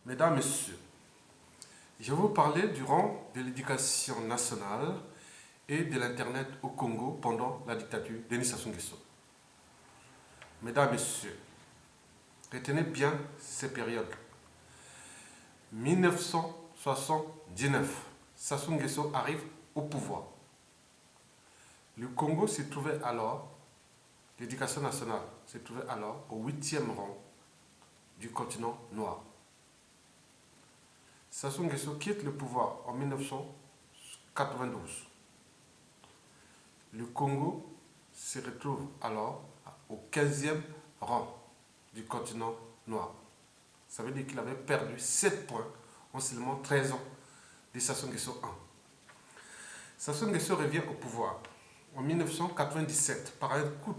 Mesdames, Messieurs, je vais vous parler du rang de l'éducation nationale et de l'Internet au Congo pendant la dictature de Denis Sassou Nguesso. Mesdames, Messieurs, retenez bien ces périodes. 1979, Sassou Nguesso arrive au pouvoir. Le Congo se trouvait alors, l'éducation nationale se trouvait alors au 8e rang du continent noir. Sassou Nguesso quitte le pouvoir en 1992. Le Congo se retrouve alors au 15e rang du continent noir. Ça veut dire qu'il avait perdu 7 points en seulement 13 ans de Sassou Nguesso 1. Sassou Nguesso revient au pouvoir en 1997 par un coup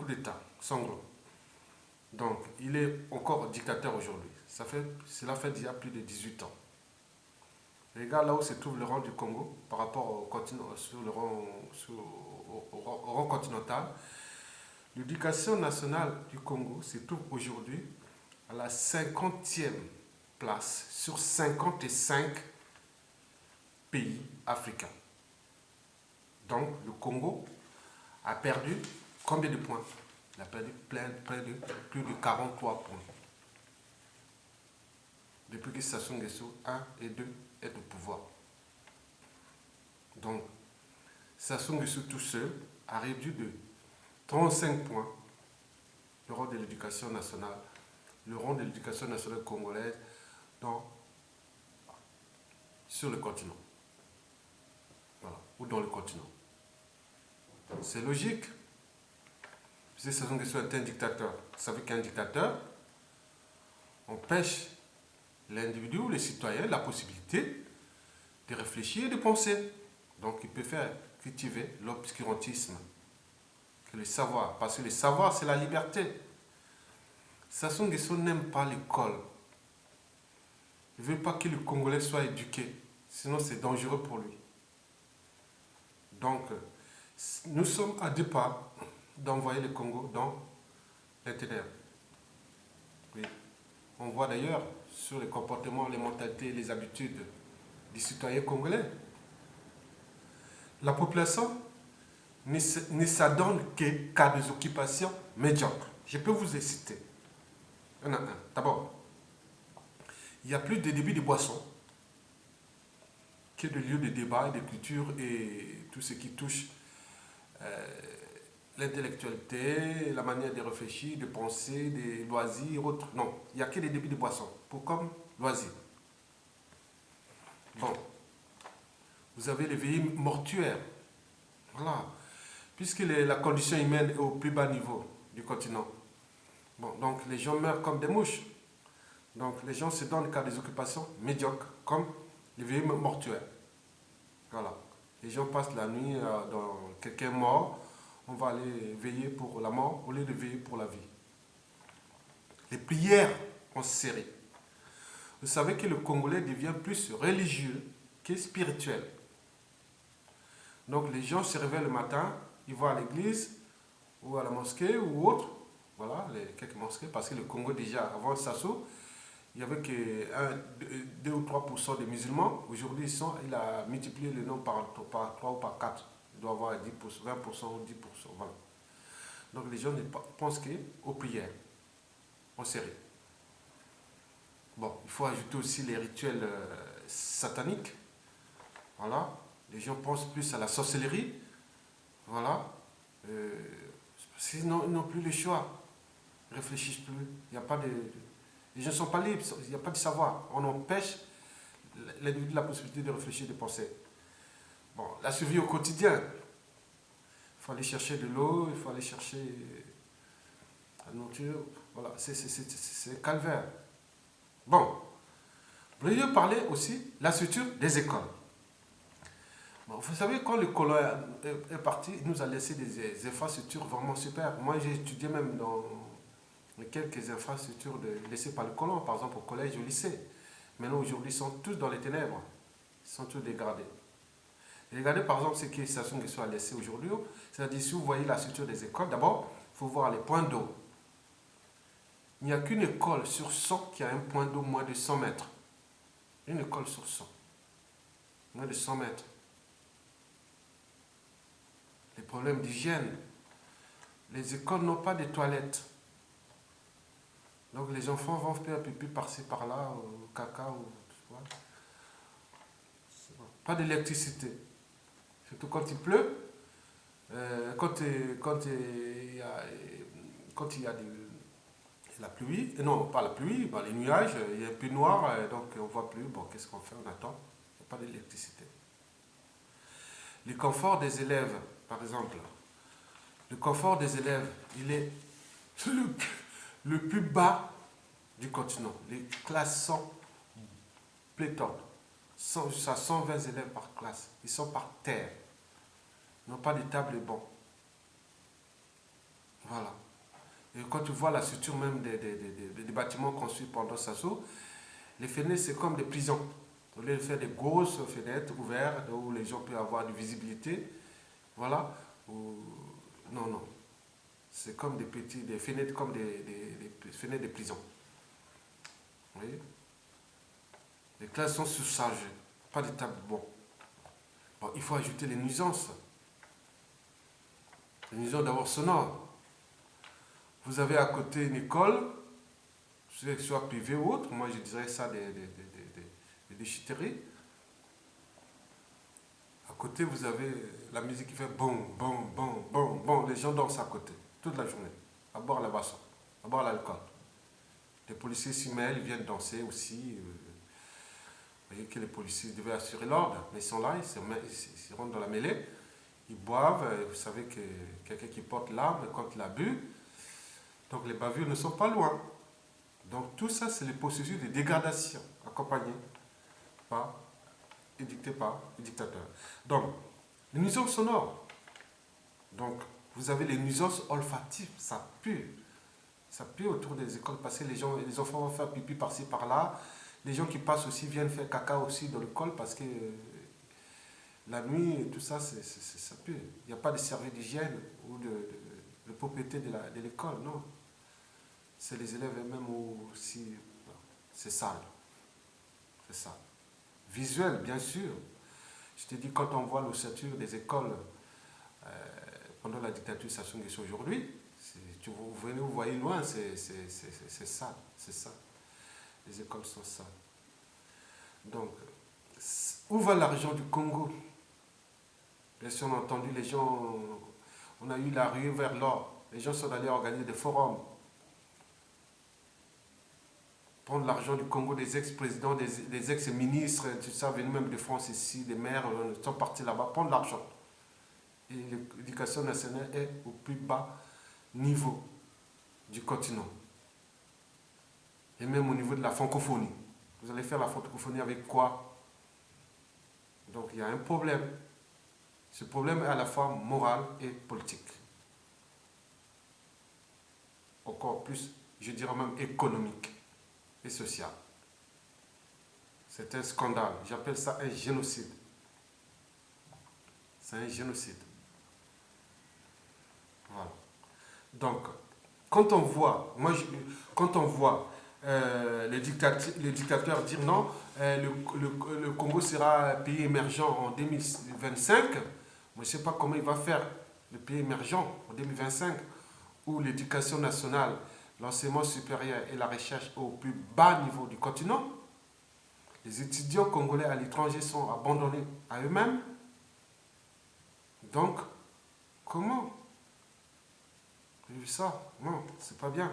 d'État sanglant. Donc, il est encore dictateur aujourd'hui. Cela fait déjà plus de 18 ans. Regarde là où se trouve le rang du Congo par rapport au continent, au rang continental. L'éducation nationale du Congo se trouve aujourd'hui à la 50e place sur 55 pays africains. Donc le Congo a perdu combien de points? Il a perdu plus de 43 points. Depuis que Sassou Nguesso 1 et 2 est au pouvoir. Donc, Sassou Nguesso tout seul a réduit de 35 points le rang de l'éducation nationale, congolaise sur le continent. Voilà, ou dans le continent. C'est logique. Si Sassou Nguesso est un dictateur, vous savez qu'un dictateur empêche l'individu ou les citoyens la possibilité de réfléchir et de penser. Donc il peut faire cultiver l'obscurantisme, que le savoir, parce que le savoir c'est la liberté. Sassou Nguesso n'aime pas l'école. Il ne veut pas que le Congolais soit éduqué, sinon c'est dangereux pour lui. Donc nous sommes à 2 pas d'envoyer le Congo dans les ténèbres. Oui. On voit d'ailleurs sur les comportements, les mentalités, les habitudes des citoyens congolais. La population ne s'adonne qu'à des occupations médiocres. Je peux vous les citer. Un à un. D'abord, il n'y a plus de débit de boissons que de lieux de débat et de culture et tout ce qui touche l'intellectualité, la manière de réfléchir, de penser, des loisirs, autres. Non, il n'y a que des débits de boissons pour comme loisirs. Bon, vous avez les veillées mortuaires. Voilà. Puisque la condition humaine est au plus bas niveau du continent. Bon, donc les gens meurent comme des mouches. Donc les gens se donnent qu'à des occupations médiocres, comme les veillées mortuaires. Voilà. Les gens passent la nuit dans quelqu'un mort. On va aller veiller pour la mort au lieu de veiller pour la vie. Les prières en série. Vous savez que le Congolais devient plus religieux que spirituel. Donc les gens se réveillent le matin, ils vont à l'église ou à la mosquée ou autre. Voilà, quelques mosquées, parce que le Congo déjà, avant Sassou, il n'y avait que 2 ou 3% de musulmans. Aujourd'hui, il a multiplié le nombre par 3 ou par 4. Il doit avoir 10%, 20% ou 10%. Voilà. Donc les gens ne pensent qu'aux prières, en série. Bon, il faut ajouter aussi les rituels sataniques. Voilà. Les gens pensent plus à la sorcellerie. Voilà. Sinon, ils n'ont plus le choix. Ils ne réfléchissent plus. Il n'y a pas de... Les gens ne sont pas libres. Il n'y a pas de savoir. On empêche l'individu la possibilité de réfléchir, de penser. Bon, la survie au quotidien. Il faut aller chercher de l'eau, il faut aller chercher la nourriture. Voilà, c'est calvaire. Bon, je voulais parler aussi de la structure des écoles. Bon, vous savez, quand le colon est parti, il nous a laissé des infrastructures vraiment super. Moi, j'ai étudié même dans quelques infrastructures laissées par le colon, par exemple au collège et au lycée. Maintenant, aujourd'hui, ils sont tous dans les ténèbres. Ils sont tous dégradés. Et regardez par exemple ce que Sassou Nguesso a laissé aujourd'hui. C'est-à-dire, si vous voyez la structure des écoles, d'abord, il faut voir les points d'eau. Il n'y a qu'une école sur 100 qui a un point d'eau moins de 100 mètres. Une école sur 100. Moins de 100 mètres. Les problèmes d'hygiène. Les écoles n'ont pas de toilettes. Donc les enfants vont faire pipi par-ci par-là, au caca, tu vois. Pas d'électricité. Surtout quand il pleut, quand il y a la pluie, non pas la pluie, les nuages, il y a un peu noir, donc on ne voit plus. Bon, qu'est-ce qu'on fait? On attend. Il n'y a pas d'électricité. Le confort des élèves, par exemple. Le confort des élèves, il est le plus bas du continent. Les classes sont pléthores. Jusqu'à 120 élèves par classe. Ils sont par terre. Ils n'ont pas de table et banc. Voilà. Et quand tu vois la structure même des bâtiments construits pendant Sassou, les fenêtres, c'est comme des prisons. Au lieu de faire des grosses fenêtres ouvertes où les gens peuvent avoir de visibilité, voilà. Non, non. C'est comme des fenêtres comme des fenêtres de prison. Vous voyez? Les classes sont surchargées. Pas de table bon. Bon, il faut ajouter les nuisances. Les nuisances d'abord sonores. Vous avez à côté une école, soit privée ou autre, moi je dirais ça des déchetteries. À côté, vous avez la musique qui fait bon, bon, bon, bon, bon. Les gens dansent à côté, toute la journée, à boire la boisson, à boire l'alcool. Les policiers s'y mêlent, ils viennent danser aussi. Vous voyez que les policiers devaient assurer l'ordre, mais ils sont là, ils rentrent dans la mêlée, ils boivent. Vous savez que quelqu'un qui porte l'arme, quand il a bu, donc les bavures ne sont pas loin. Donc tout ça, c'est le processus de dégradation accompagné par et dicté par le dictateur. Donc, les nuisances sonores. Donc, vous avez les nuisances olfatives, ça pue. Ça pue autour des écoles parce que les enfants vont faire pipi par-ci, par-là. Les gens qui passent aussi viennent faire caca aussi dans l'école parce que la nuit et tout ça, ça pue. Il n'y a pas de service d'hygiène ou de propriété de l'école, non. C'est les élèves eux-mêmes aussi. C'est sale. C'est ça. Visuel, bien sûr. Je te dis, quand on voit l'ossature des écoles pendant la dictature Sassou Nguesso aujourd'hui, vous voyez loin, c'est ça, c'est ça. Les écoles sont ça. Donc, où va l'argent du Congo? Bien sûr, on a entendu les gens, on a eu la ruée vers l'or. Les gens sont allés organiser des forums. Prendre l'argent du Congo, des ex-présidents, des ex-ministres, tout ça, venus même de France ici, des maires, sont partis là-bas, prendre l'argent. Et l'éducation nationale est au plus bas niveau du continent. Et même au niveau de la francophonie. Vous allez faire la francophonie avec quoi? Donc il y a un problème. Ce problème est à la fois moral et politique. Encore plus, je dirais même économique et social. C'est un scandale. J'appelle ça un génocide. C'est un génocide. Voilà. Donc, quand on voit, les dictateurs dire non, le Congo sera un pays émergent en 2025, moi je ne sais pas comment il va faire le pays émergent en 2025, où l'éducation nationale, l'enseignement supérieur et la recherche au plus bas niveau du continent. Les étudiants congolais à l'étranger sont abandonnés à eux-mêmes. Donc, comment? J'ai vu ça. Non, c'est pas bien.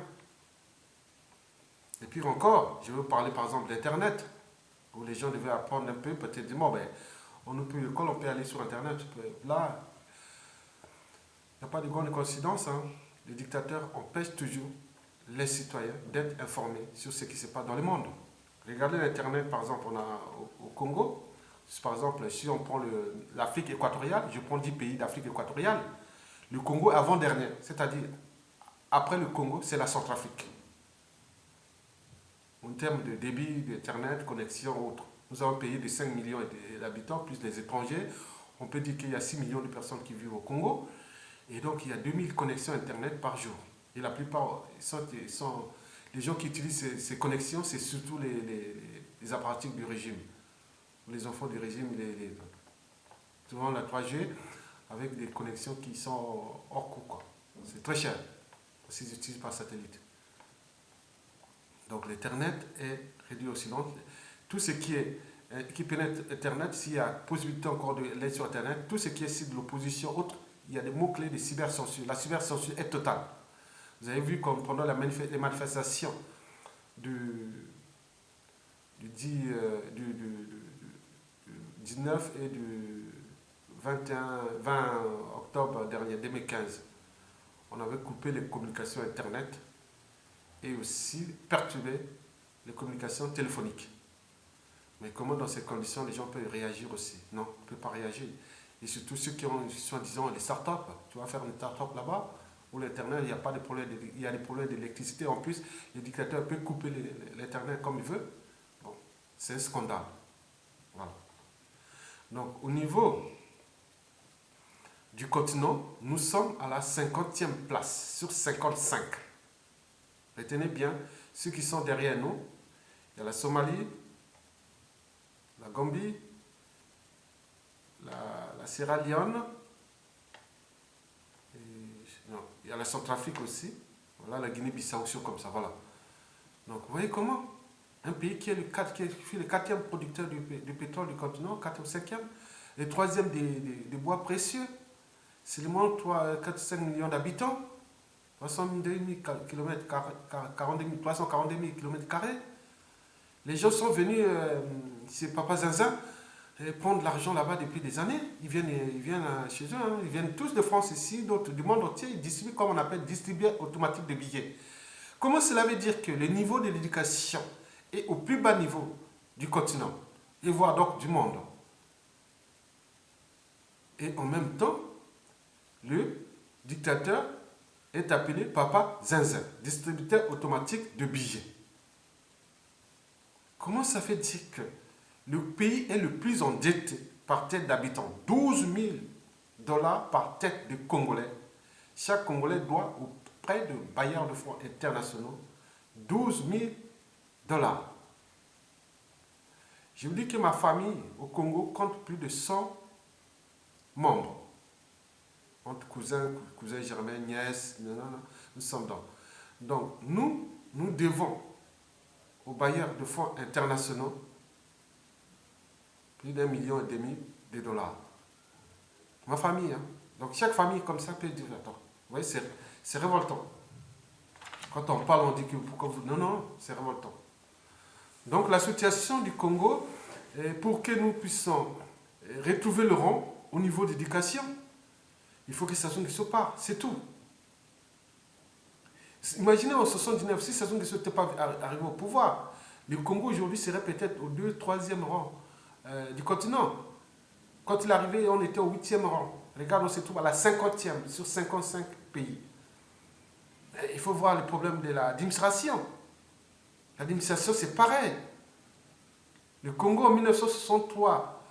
Et pire encore, je veux parler par exemple d'Internet, où les gens devaient apprendre un peu, peut-être dire, bon, ben, on ne peut, quand on peut aller sur Internet, là, il n'y a pas de grande coïncidence, hein. Les dictateurs empêchent toujours les citoyens d'être informés sur ce qui se passe dans le monde. Regardez l'Internet, par exemple, on a au Congo, par exemple, si on prend l'Afrique équatoriale, je prends 10 pays d'Afrique équatoriale, le Congo avant-dernier, c'est-à-dire, après le Congo, c'est la Centrafrique. En termes de débit d'Internet, connexion, autre. Nous avons un pays de 5 millions d'habitants, plus les étrangers. On peut dire qu'il y a 6 millions de personnes qui vivent au Congo. Et donc, il y a 2000 connexions Internet par jour. Et la plupart les gens qui utilisent ces connexions, c'est surtout les apprentis du régime. Les enfants du régime, souvent la 3G, avec des connexions qui sont hors coût, quoi. C'est très cher, parce qu'ils utilisent par satellite. Donc l'Ethernet est réduit aussi. Donc tout ce qui pénètre Internet, s'il y a possibilité encore de l'aide sur Internet, tout ce qui est site de l'opposition, autre, il y a des mots-clés de cybercensure. La cybercensure est totale. Vous avez vu comme pendant les manifestations du 19 et du 20 octobre dernier, 2015, on avait coupé les communications Internet et aussi perturbé les communications téléphoniques. Mais comment dans ces conditions les gens peuvent réagir aussi? Non, on ne peut pas réagir. Et surtout ceux qui ont, soi-disant, les startups. Tu vas faire une startup là-bas, où l'Internet, il n'y a pas de problème, il y a des problèmes d'électricité. En plus, les dictateurs peuvent couper l'Internet comme ils veulent. Bon, c'est un scandale. Voilà. Donc, au niveau du continent, nous sommes à la 50e place sur 55. Retenez bien, ceux qui sont derrière nous, il y a la Somalie, la Gambie, la Sierra Leone, il y a la Centrafrique aussi, voilà, la Guinée-Bissau, comme ça, voilà. Donc, vous voyez comment un pays qui est le 4e producteur du pétrole du continent, 4e ou 5e, le 3e des bois précieux, c'est le moins 4-5 millions d'habitants, 342 000 km, 342 000 km². Les gens sont venus, c'est Papa Zinzin, prendre l'argent là-bas depuis des années. Ils viennent chez eux, hein. Ils viennent tous de France ici, d'autres du monde entier. Ils distribuent, comme on appelle, distributeur automatique de billets. Comment cela veut dire que le niveau de l'éducation est au plus bas niveau du continent, et voire donc du monde? Et en même temps, le dictateur est appelé Papa Zinzin, distributeur automatique de billets. Comment ça fait dire que le pays est le plus endetté par tête d'habitant? 12 000 $ par tête de Congolais. Chaque Congolais doit auprès de bailleurs de fonds internationaux 12 000 $. Je vous dis que ma famille au Congo compte plus de 100 membres. Entre cousins germains, nièces, nous sommes dans. Donc, nous devons aux bailleurs de fonds internationaux plus d'1,5 million de dollars. Ma famille, hein. Donc, chaque famille comme ça peut dire, attends, vous voyez, c'est révoltant. Quand on parle, on dit que pourquoi vous... Non, c'est révoltant. Donc, la situation du Congo, pour que nous puissions retrouver le rang au niveau d'éducation, il faut que Sassou Nguesso parte, c'est tout. Imaginez en 79, si Sassou Nguesso n'était pas arrivé au pouvoir, le Congo aujourd'hui serait peut-être au 2e, 3e rang du continent. Quand il est arrivé, on était au 8e rang. Regarde, on se trouve à la 50e sur 55 pays. Il faut voir le problème de l'administration. L'administration, c'est pareil. Le Congo en 1963,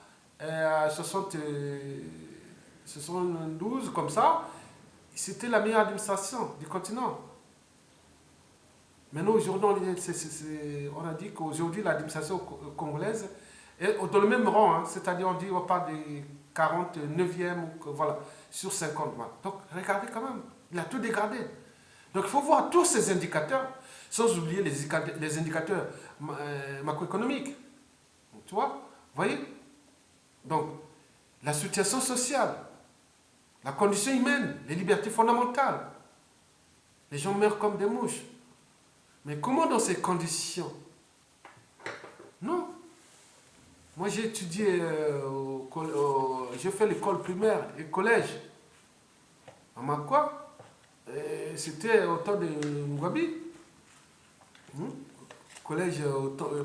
72, comme ça, c'était la meilleure administration du continent. Maintenant, aujourd'hui, on a dit qu'aujourd'hui, l'administration congolaise est dans le même rang, hein, c'est-à-dire on dit on parle des 49e, voilà, sur 50. Donc, regardez quand même, il a tout dégradé. Donc, il faut voir tous ces indicateurs, sans oublier les indicateurs macroéconomiques. Tu vois, vous voyez? Donc, la situation sociale, la condition humaine, les libertés fondamentales. Les gens meurent comme des mouches. Mais comment dans ces conditions? Non. Moi, j'ai étudié, j'ai fait l'école primaire et collège à Makwa. C'était au temps de Ngwabi. Collège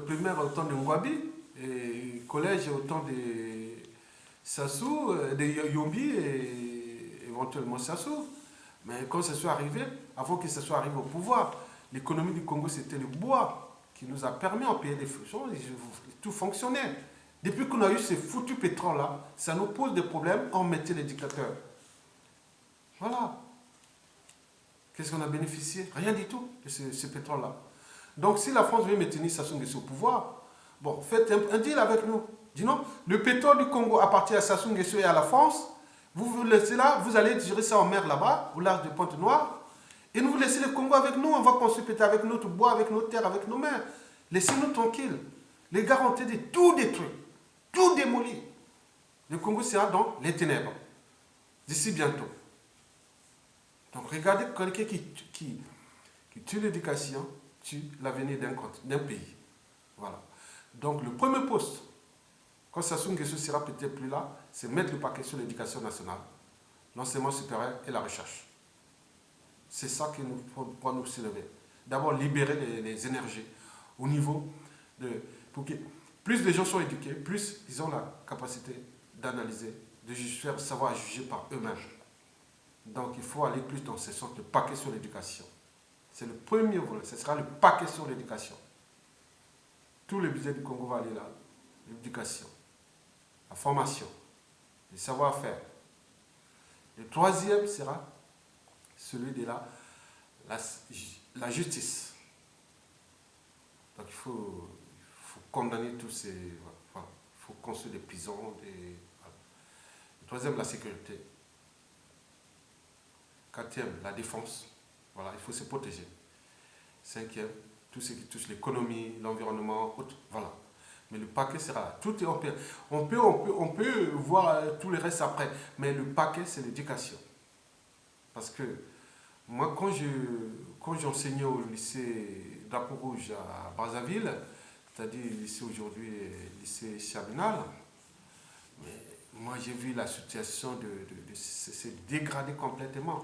primaire au temps de Ngwabi. Et collège au temps de Sassou, de Yombi et éventuellement Sassou. Mais quand ça soit arrivé, avant que ça soit arrivé au pouvoir, l'économie du Congo, c'était le bois qui nous a permis en payer des choses, tout fonctionnait. Depuis qu'on a eu ces foutus pétroles-là, ça nous pose des problèmes, on mettait les dictateurs. Voilà. Qu'est-ce qu'on a bénéficié? Rien du tout de ce pétrole-là. Donc si la France veut maintenir Sassou Nguesso au pouvoir, bon, faites un deal avec nous. Dis non, le pétrole du Congo appartient à Sassou Nguesso et à la France. Vous vous laissez là, vous allez gérer ça en mer là-bas, au large de Pointe-Noire. Et nous vous laissez le Congo avec nous, on va construire peut-être avec notre bois, avec nos terres, avec nos mers. Laissez-nous tranquilles. Les gars ont été tout détruit, tout démoli. Le Congo sera dans les ténèbres, d'ici bientôt. Donc regardez quelqu'un qui tue l'éducation, tue l'avenir d'un pays. Voilà. Donc le premier poste, quand Sassou Nguesso sera peut-être plus là, c'est mettre le paquet sur l'éducation nationale, l'enseignement supérieur et la recherche. C'est ça qu'il nous faut pour nous soulever. D'abord, libérer les énergies au niveau de... Pour que plus les gens sont éduqués, plus ils ont la capacité d'analyser, de faire savoir juger par eux-mêmes. Donc, il faut aller plus dans ce sens, le paquet sur l'éducation. C'est le premier volet, ce sera le paquet sur l'éducation. Tout le budget du Congo va aller là. L'éducation, la formation, le savoir-faire. Le troisième sera celui de la justice. Donc il faut condamner tous ces... Voilà, il faut construire des prisons. Voilà. Le troisième, la sécurité. Quatrième, la défense. Voilà, il faut se protéger. Cinquième, tout ce qui touche l'économie, l'environnement, autres. Voilà. Mais le paquet sera là. Tout est on peut voir tout le reste après. Mais le paquet, c'est l'éducation. Parce que moi, quand j'enseignais au lycée Drapeau Rouge à Brazzaville, c'est-à-dire le lycée aujourd'hui, lycée Chabinal, moi j'ai vu la situation de se dégrader complètement.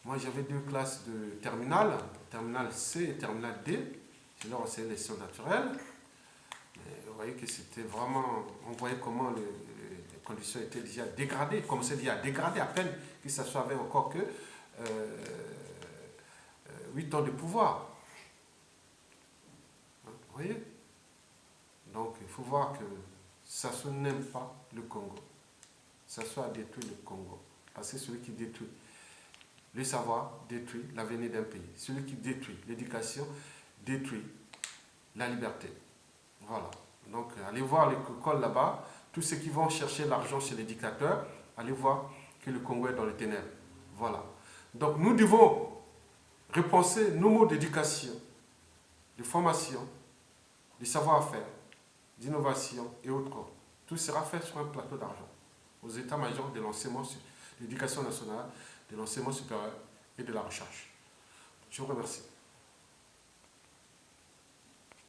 Moi j'avais deux classes de terminale C et terminale D. Je leur enseignais les sciences naturelles. Vous voyez que c'était vraiment, on voyait comment les conditions étaient déjà dégradées, comme c'est déjà dégradé à peine que ça soit encore que 8 ans de pouvoir. Vous voyez? Donc il faut voir que Sassou n'aime pas le Congo. Sassou a détruit le Congo. Parce que celui qui détruit le savoir détruit l'avenir d'un pays. Celui qui détruit l'éducation détruit la liberté. Voilà. Donc, allez voir l'école là-bas. Tous ceux qui vont chercher l'argent chez les dictateurs, allez voir que le Congo est dans les ténèbres. Voilà. Donc, nous devons repenser nos mots d'éducation, de formation, de savoir-faire, d'innovation et autres. Tout sera fait sur un plateau d'argent, aux états-majors de l'enseignement, de l'éducation nationale, de l'enseignement supérieur et de la recherche. Je vous remercie.